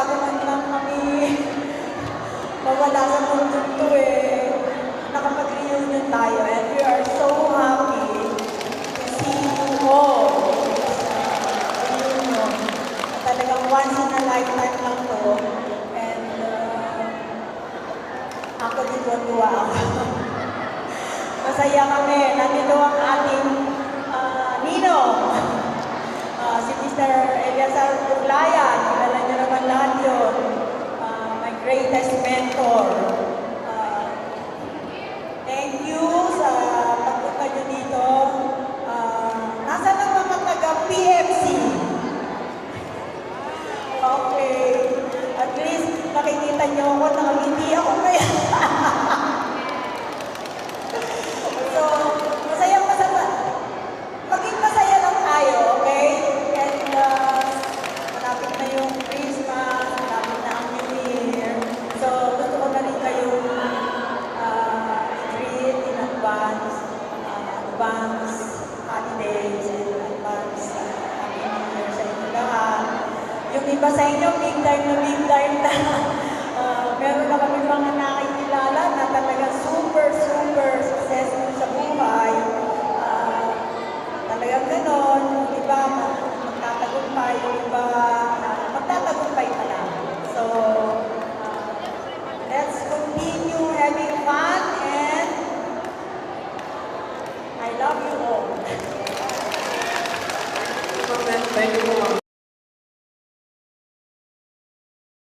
bago man lang kami mawala sa mundo to nakapag-reunion tayo, and we are so happy to see you all in this reunion. Talagang once in a lifetime lang to, and ako din tuwa ako. Masaya kami. Nandito ang ating Ninong, si Mr. Eliazar Uglayan. Kilala niyo naman lahat yun. My greatest mentor. Thank you sa pagpunta niyo dito. Nasaan ang mga taga-PFC? Okay. At least nakikita niyo ako na hindi ako kaya. So, masayang maging masaya lang tayo, okay? And malapit na yung Christmas, malapit na ang New Year. So, gusto ko na rin kayong i-greet in advance holidays, and advance Happy New Year sa inyo lahat. Yung iba sa inyo, big time na. Meron na kami mga nakikilala na talaga super successful sa buhay. Talagang ganon. Yung iba, magtatagumpay. Yung iba,